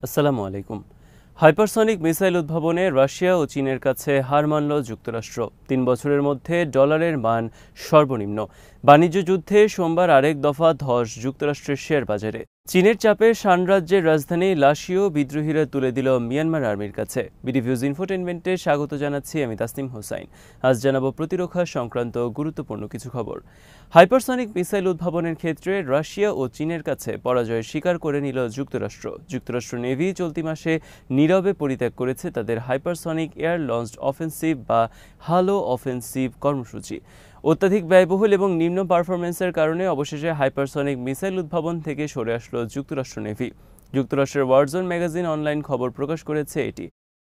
আসসালামু আলাইকুম। Hypersonic missile উদ্ভাবনে Russia ও চীনের কাছে হার মানল যুক্তরাষ্ট্র। ৩ বছরের মধ্যে ডলারের মান সর্বনিম্ন। বাণিজ্য যুদ্ধে সোমবার আরেক দফা ধস যুক্তরাষ্ট্রের শেয়ার বাজারে। চীনের চাপে শান রাজ্যের রাজধানী লাসিও বিদ্রোহীরা তুলে দিল মিয়ানমার আর্মির কাছে। বিডিভিউজ ইনফোটেনমেন্টে স্বাগত জানাচ্ছি আমি তাসনিম হোসাইন। আজ জানাবো প্রতিরক্ষা সংক্রান্ত গুরুত্বপূর্ণ কিছু খবর। হাইপারসনিক মিসাইল উদ্ভাবনের ক্ষেত্রে রাশিয়া ও চীনের কাছে পরাজয় স্বীকার করে নিল যুক্তরাষ্ট্র। যুক্তরাষ্ট্র নেভি চলতি মাসে নীরবে পরিত্যাগ করেছে তাদের হাইপারসনিক এয়ার লঞ্চড অফেন্সিভ বা হালো অফেন্সিভ কর্মসূচি। অত্যাধিক ব্যয়বহুল এবং নিম্ন পারফরমেন্সের কারণে অবশেষে হাইপারসনিক মিসাইল উদ্ভাবন থেকে সরে আসলো যুক্তরাষ্ট্র নেভি। যুক্তরাষ্ট্রের ওয়ারজোন ম্যাগাজিন অনলাইন খবর প্রকাশ করেছে এটি।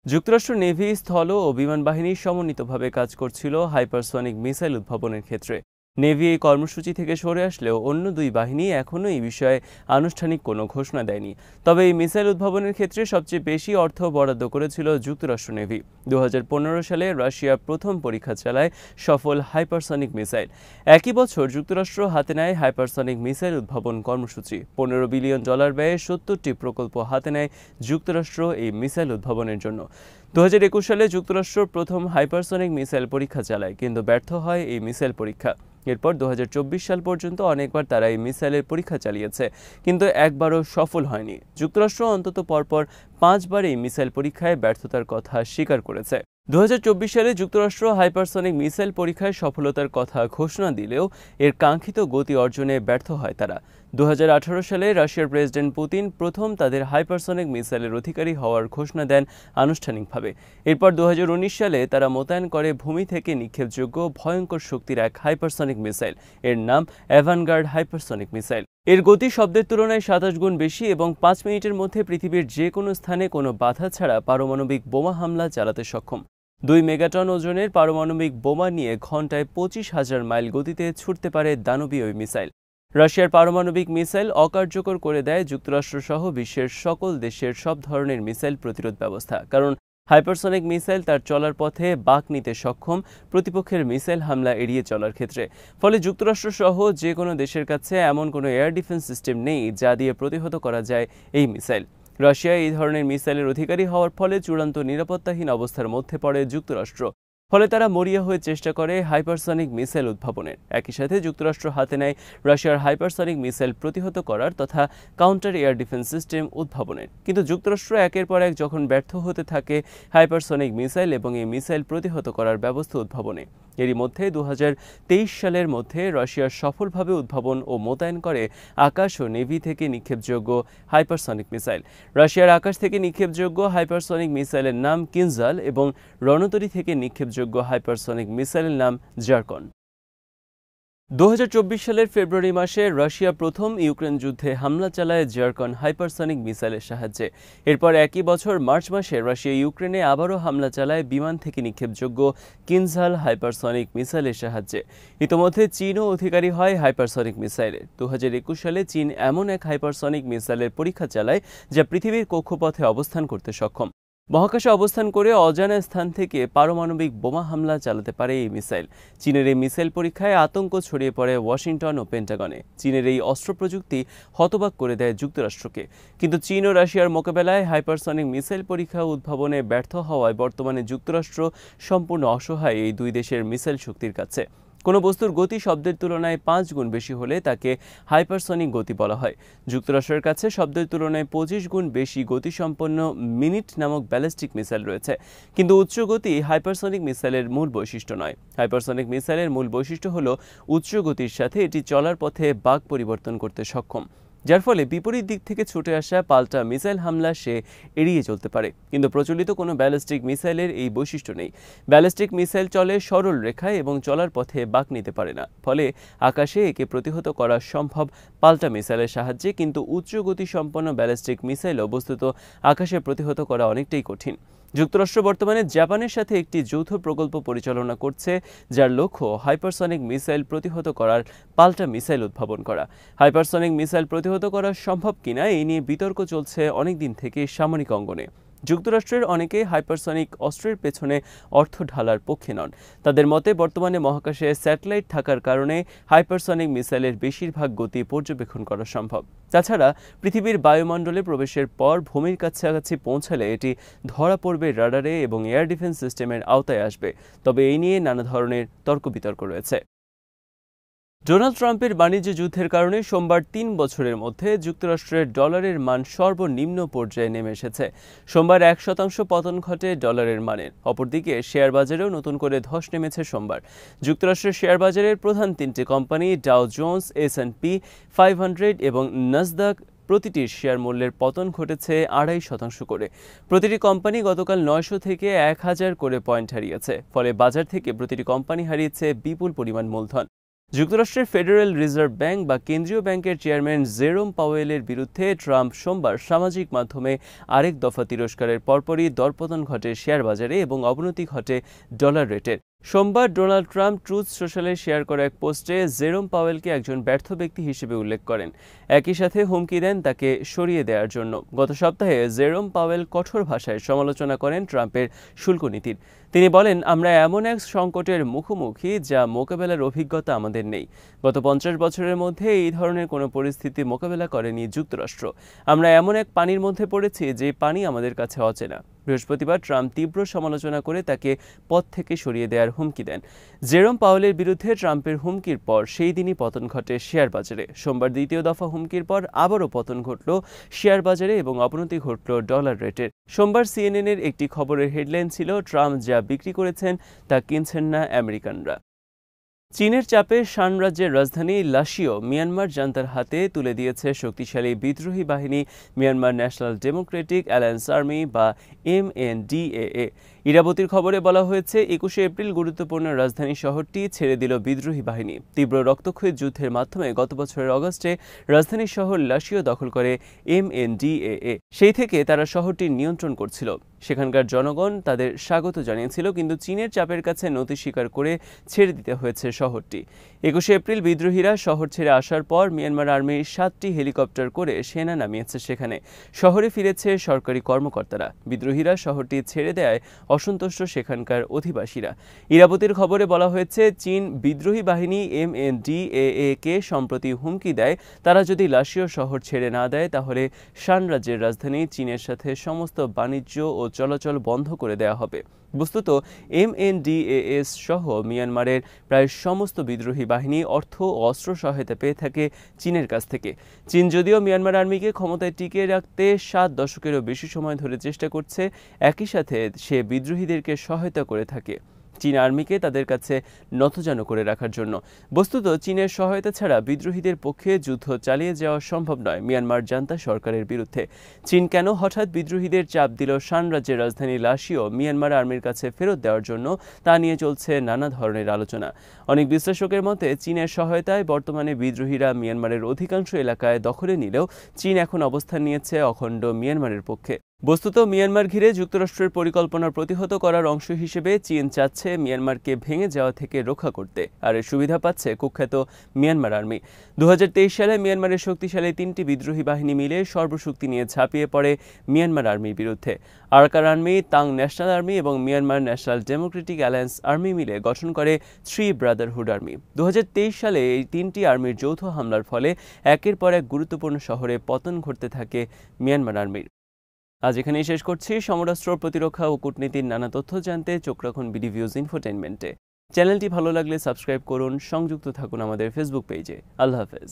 যুক্তরাষ্ট্র নেভি স্থল ও বিমান বাহিনী সমন্বিতভাবে কাজ করছিল হাইপারসনিক মিসাইল উদ্ভাবনের ক্ষেত্রে। নেভি এই কর্মসূচি থেকে সরে আসলেও অন্য দুই বাহিনী এখনও এই বিষয়ে আনুষ্ঠানিক কোনো ঘোষণা দেয়নি। তবে এই মিসাইল উদ্ভাবনের ক্ষেত্রে সবচেয়ে বেশি অর্থ বরাদ্দ করেছিল যুক্তরাষ্ট্র নেভি। ২০১৫ সালে রাশিয়া প্রথম পরীক্ষা চালায় সফল হাইপারসনিক মিসাইল। একই বছর যুক্তরাষ্ট্র হাতে নেয় হাইপারসনিক মিসাইল উদ্ভাবন কর্মসূচি। $১৫ বিলিয়ন ব্যয়ে ৭০টি প্রকল্প হাতে নেয় যুক্তরাষ্ট্র এই মিসাইল উদ্ভাবনের জন্য। ২০২১ সালে যুক্তরাষ্ট্র প্রথম হাইপারসনিক মিসাইল পরীক্ষা চালায়, কিন্তু ব্যর্থ হয় এই মিসাইল পরীক্ষা। এরপর ২০২৪ সাল পর্যন্ত অনেকবার তারা এই মিসাইলের পরীক্ষা চালিয়েছে, কিন্তু একবারও সফল হয়নি। যুক্তরাষ্ট্র অন্তত পরপর ৫ বার এই মিসাইল পরীক্ষায় ব্যর্থতার কথা স্বীকার করেছে। ২০২৪ সালে যুক্তরাষ্ট্র হাইপারসনিক মিসাইল পরীক্ষায় সফলতার কথা ঘোষণা দিলেও এর কাঙ্ক্ষিত গতি অর্জনে ব্যর্থ হয় তারা। ২০১৮ সালে রাশিয়ার প্রেসিডেন্ট পুতিন প্রথম তাদের হাইপারসনিক মিসাইলের অধিকারী হওয়ার ঘোষণা দেন আনুষ্ঠানিকভাবে। এরপর ২০১৯ সালে তারা মোতায়েন করে ভূমি থেকে নিক্ষেপযোগ্য ভয়ঙ্কর শক্তির এক হাইপারসনিক মিসাইল। এর নাম অ্যাভানগার্ড হাইপারসনিক মিসাইল। এর গতি শব্দের তুলনায় ২৭ গুণ বেশি এবং ৫ মিনিটের মধ্যে পৃথিবীর যে কোনো স্থানে কোনো বাধা ছাড়া পারমাণবিক বোমা হামলা চালাতে সক্ষম। ২ মেগাটন ওজনের পারমাণবিক বোমা নিয়ে ঘণ্টায় ২৫,০০০ মাইল গতিতে ছুটতে পারে দানবীয় ওই মিসাইল। রাশিয়ার পারমাণবিক মিসাইল অকার্যকর করে দেয় যুক্তরাষ্ট্রসহ বিশ্বের সকল দেশের সব ধরনের মিসাইল প্রতিরোধ ব্যবস্থা, কারণ হাইপারসনিক মিসাইল তার চলার পথে বাঁক নিতে সক্ষম প্রতিপক্ষের মিসাইল হামলা এড়িয়ে চলার ক্ষেত্রে। ফলে যুক্তরাষ্ট্রসহ যে কোনো দেশের কাছে এমন কোনো এয়ার ডিফেন্স সিস্টেম নেই যা দিয়ে প্রতিহত করা যায় এই মিসাইল। রাশিয়া এই ধরনের মিসাইলের অধিকারী হওয়ার ফলে চূড়ান্ত নিরাপত্তাহীন অবস্থার মধ্যে পড়ে যুক্তরাষ্ট্র। ফলে তারা মরিয়া হয়ে চেষ্টা করে হাইপারসনিক মিসাইল উদ্ভাবনের। একই সাথে যুক্তরাষ্ট্র হাতে নেয় রাশিয়ার হাইপারসনিক মিসাইল প্রতিহত করার তথা কাউন্টার এয়ার ডিফেন্স সিস্টেম উদ্ভাবনের। কিন্তু যুক্তরাষ্ট্র একের পর এক যখন ব্যর্থ হতে থাকে হাইপারসনিক মিসাইল এবং এই মিসাইল প্রতিহত করার ব্যবস্থা উদ্ভাবনে। এরই মধ্যে ২০২৩ সালের মধ্যে রাশিয়া সফলভাবে উদ্ভাবন ও মোতায়েন করে আকাশ ও নেভি থেকে নিক্ষেপযোগ্য হাইপারসনিক মিসাইল। রাশিয়ার আকাশ থেকে নিক্ষেপযোগ্য হাইপারসনিক মিসাইলের নাম কিনজাল এবং রণতরী থেকে নিক্ষেপযোগ্য হাইপারসনিক মিসাইলের নাম জারকন। ২০২৪ সালের ফেব্রুয়ারি মাসে রাশিয়া প্রথম ইউক্রেন যুদ্ধে হামলা চালায় জারকন হাইপারসনিক মিসাইলের সাহায্যে। এরপর একই বছর মার্চ মাসে রাশিয়া ইউক্রেনে আবারও হামলা চালায় বিমান থেকে নিক্ষেপযোগ্য কিনজাল হাইপারসনিক মিসাইলের সাহায্যে। ইতোমধ্যে চীনও অধিকারী হয় হাইপারসনিক মিসাইলের। ২০২১ সালে চীন এমন এক হাইপারসনিক মিসাইলের পরীক্ষা চালায় যা পৃথিবীর কক্ষপথে অবস্থান করতে সক্ষম। মহাকাশে অবস্থান করে অজানা স্থান থেকে পারমাণবিক বোমা হামলা চালাতে পারে এই মিসাইল। চীনের এই মিসাইল পরীক্ষায় আতঙ্ক ছড়িয়ে পড়ে ওয়াশিংটন ও পেন্টাগনে। চীনের এই অস্ত্র প্রযুক্তি হতবাক করে দেয় যুক্তরাষ্ট্রকে। কিন্তু চীন ও রাশিয়ার মোকাবেলায় হাইপারসনিক মিসাইল পরীক্ষা উদ্ভাবনে ব্যর্থ হওয়ায় বর্তমানে যুক্তরাষ্ট্র সম্পূর্ণ অসহায় এই দুই দেশের মিসাইল শক্তির কাছে। কোনো বস্তুর গতি শব্দের তুলনায় ৫ গুণ বেশি হলে তাকে হাইপারসনিক গতি বলা হয়। যুক্তরাষ্ট্রের কাছে শব্দের তুলনায় ২৫ গুণ বেশি গতিসম্পন্ন মিনিট নামক ব্যালিস্টিক মিসাইল রয়েছে। কিন্তু উচ্চ গতি হাইপারসনিক মিসাইলের মূল বৈশিষ্ট্য নয়। হাইপারসনিক মিসাইলের মূল বৈশিষ্ট্য হল উচ্চ গতির সাথে এটি চলার পথে বাঁক পরিবর্তন করতে সক্ষম, যার ফলে বিপরীত দিক থেকে ছুটে আসা পাল্টা মিসাইল হামলা সে এড়িয়ে চলতে পারে। কিন্তু প্রচলিত কোনো ব্যালিস্টিক মিসাইলের এই বৈশিষ্ট্য নেই। ব্যালিস্টিক মিসাইল চলে সরল রেখায় এবং চলার পথে বাঁক নিতে পারে না। ফলে আকাশে একে প্রতিহত করা সম্ভব পাল্টা মিসাইলের সাহায্যে, কিন্তু উচ্চ গতিসম্পন্ন ব্যালিস্টিক মিসাইলও বস্তুত আকাশে প্রতিহত করা অনেকটাই কঠিন। যুক্তরাষ্ট্র বর্তমানে জাপানের সাথে একটি যৌথ প্রকল্প পরিচালনা করছে, যার লক্ষ্য হাইপারসনিক মিসাইল প্রতিহত করার পাল্টা মিসাইল উদ্ভাবন করা। হাইপারসনিক মিসাইল প্রতিহত করা সম্ভব কিনা এই নিয়ে বিতর্ক চলছে অনেকদিন থেকে সামরিক অঙ্গনে। যুক্তরাষ্ট্রের অনেকেই হাইপারসনিক অস্ত্রের পেছনে অর্থ ঢালার পক্ষে নন। তাদের মতে বর্তমানে মহাকাশে স্যাটেলাইট থাকার কারণে হাইপারসনিক মিসাইলের বেশিরভাগ গতি পর্যবেক্ষণ করা সম্ভব। তাছাড়া পৃথিবীর বায়ুমণ্ডলে প্রবেশের পর ভূমির কাছাকাছি পৌঁছালে এটি ধরা পড়বে রাডারে এবং এয়ার ডিফেন্স সিস্টেমের আওতায় আসবে। তবে এই নিয়ে নানা ধরনের তর্ক বিতর্ক রয়েছে। ডোনাল্ড ট্রাম্পের বাণিজ্য যুদ্ধের কারণে সোমবার ৩ বছরের মধ্যে যুক্তরাষ্ট্রের ডলারের মান সর্বনিম্ন পর্যায়ে নেমে এসেছে। সোমবার ১% পতন ঘটে ডলারের মানের। অপরদিকে শেয়ার বাজারেও নতুন করে ধস নেমেছে সোমবার। যুক্তরাষ্ট্রের শেয়ার বাজারের প্রধান ৩টি কোম্পানি ডাও জোন্স, S&P 500 এবং নাসদাক প্রতিটির শেয়ার মূল্যের পতন ঘটেছে ২.৫% করে। প্রতিটি কোম্পানি গতকাল ৯০০ থেকে ১,০০০ করে পয়েন্ট হারিয়েছে। ফলে বাজার থেকে প্রতিটি কোম্পানি হারিয়েছে বিপুল পরিমাণ মূলধন। যুক্তরাষ্ট্রের ফেডারেল রিজার্ভ ব্যাংক বা কেন্দ্রীয় ব্যাংকের চেয়ারম্যান জেরোম পাওয়েলের বিরুদ্ধে ট্রাম্প সোমবার সামাজিক মাধ্যমে আরেক দফা তিরস্কারের পরপরই দরপতন ঘটে শেয়ার বাজারে এবং অবনতি ঘটে ডলার রেটের। সোমবার ডোনাল্ড ট্রাম্প ট্রুথ সোশ্যালে শেয়ার করা এক পোস্টে জেরোম পাওয়েলকে একজন ব্যর্থ ব্যক্তি হিসেবে উল্লেখ করেন। একই সাথে হুমকি দেন তাকে সরিয়ে দেওয়ার জন্য। গত সপ্তাহে জেরোম পাওয়েল কঠোর ভাষায় সমালোচনা করেন ট্রাম্পের শুল্ক নীতির। তিনি বলেন, আমরা এমন এক সংকটের মুখোমুখি যা মোকাবেলার অভিজ্ঞতা আমাদের নেই। গত ৫০ বছরের মধ্যে এই ধরনের কোনো পরিস্থিতি মোকাবেলা করেনি যুক্তরাষ্ট্র। আমরা এমন এক পানির মধ্যে পড়েছি যে পানি আমাদের কাছে অচেনা। বৃহস্পতিবার ট্রাম্প তীব্র সমালোচনা করে তাকে পদ থেকে সরিয়ে দেওয়ার হুমকি দেন। জেরোম পাওয়েলের বিরুদ্ধে ট্রাম্পের হুমকির পর সেই দিনই পতন ঘটে শেয়ার বাজারে। সোমবার দ্বিতীয় দফা হুমকির পর আবারও পতন ঘটল শেয়ার বাজারে এবং অবনতি ঘটল ডলার রেটের। সোমবার CNN-এর একটি খবরের হেডলাইন ছিল, ট্রাম্প যা বিক্রি করেছেন তা কিনছেন না আমেরিকানরা। চীনের চাপে শান রাজ্যের রাজধানী লাসিও মিয়ানমার জান্তার হাতে তুলে দিয়েছে শক্তিশালী বিদ্রোহী বাহিনী Myanmar national Democratic alliance army বা MNDAA। ইরাবতীর খবরে বলা হয়েছে, ২১শে এপ্রিল গুরুত্বপূর্ণ রাজধানী শহরটি ছেড়ে দিল বিদ্রোহী বাহিনী। তীব্র রক্তক্ষয়ী যুদ্ধের মাধ্যমে গত বছরের অগস্টে রাজধানী শহর লাসিও দখল করে MNDAA। সেই থেকে তারা শহরটি নিয়ন্ত্রণ করছিল। সেখানকার জনগণ তাদের স্বাগত জানিয়েছিল, কিন্তু চীনের চাপের কাছে নতি স্বীকার করে ছেড়ে দিতে হয়েছে শহরটি। ২১শে এপ্রিল বিদ্রোহীরা শহর ছেড়ে আসার পর মিয়ানমার আর্মি ৭টি হেলিকপ্টার করে সেনা নামিয়েছে সেখানে। শহরে ফিরেছে সরকারি কর্মকর্তারা। বিদ্রোহীরা শহরটি ছেড়ে দেয় অসন্তুষ্ট সেখানকার অধিবাসীরা। ইরাবতীর খবরে বলা হয়েছে, চীন বিদ্রোহী বাহিনী MNDAA-কে সম্প্রতি হুমকি দেয়, তারা যদি লাসিও শহর ছেড়ে না দেয় তাহলে শান রাজ্যের রাজধানী চীনের সাথে সমস্ত বাণিজ্য ও চলাচল বন্ধ করে দেওয়া হবে। বস্তুত MNDAA সহ মিয়ানমারের প্রায় সমস্ত বিদ্রোহী বাহিনী অর্থ ও অস্ত্র সহায়তা পেয়ে থাকে চীনের কাছ থেকে। চীন যদিও মিয়ানমার আর্মিকে ক্ষমতায় টিকিয়ে রাখতে ৭ দশকেরও বেশি সময় ধরে চেষ্টা করছে, একই সাথে সে বিদ্রোহীদেরকে সহায়তা করে থাকে চীন আর্মিকে তাদের কাছে নতজানু করে রাখার জন্য। বস্তুত চীনের সহায়তা ছাড়া বিদ্রোহীদের পক্ষে যুদ্ধ চালিয়ে যাওয়া সম্ভব নয় মিয়ানমার জান্তা সরকারের বিরুদ্ধে। চীন কেন হঠাৎ বিদ্রোহীদের চাপ দিল শান রাজ্যের রাজধানী লাসিও মিয়ানমার আর্মির কাছে ফেরত দেওয়ার জন্য, তা নিয়ে চলছে নানা ধরনের আলোচনা। অনেক বিশ্লেষকের মতে, চীনের সহায়তায় বর্তমানে বিদ্রোহীরা মিয়ানমারের অধিকাংশ এলাকায় দখলে নিলেও চীন এখন অবস্থান নিয়েছে অখণ্ড মিয়ানমারের পক্ষে। বস্তুত মিয়ানমার ঘিরে যুক্তরাষ্ট্রের পরিকল্পনা প্রতিহত করার অংশ হিসেবে চীন চাচ্ছে মিয়ানমারকে ভেঙে যাওয়া থেকে রক্ষা করতে, আর এর সুবিধা পাচ্ছে কুখ্যাত মিয়ানমার আর্মি। ২০২৩ সালে মিয়ানমারের শক্তিশালী ৩টি বিদ্রোহী বাহিনী মিলে সর্বশক্তি নিয়ে ঝাঁপিয়ে পড়ে মিয়ানমার আর্মির বিরুদ্ধে। আরকার আর্মি, তাং ন্যাশনাল আর্মি এবং Myanmar national Democratic alliance army মিলে গঠন করে থ্রি ব্রাদারহুড আর্মি। ২০২৩ সালে এই ৩টি আর্মির যৌথ হামলার ফলে একের পর এক গুরুত্বপূর্ণ শহরে পতন ঘটতে থাকে মিয়ানমার আর্মির। আজ এখানেই শেষ করছি। সমরাস্ত্র, প্রতিরক্ষা ও কূটনীতির নানা তথ্য জানতে চোখ রাখুন বিডি ভিউজ ইনফোটেইনমেন্টে। চ্যানেলটি ভালো লাগলে সাবস্ক্রাইব করুন, সংযুক্ত থাকুন আমাদের ফেসবুক পেজে। আল্লাহ হাফেজ।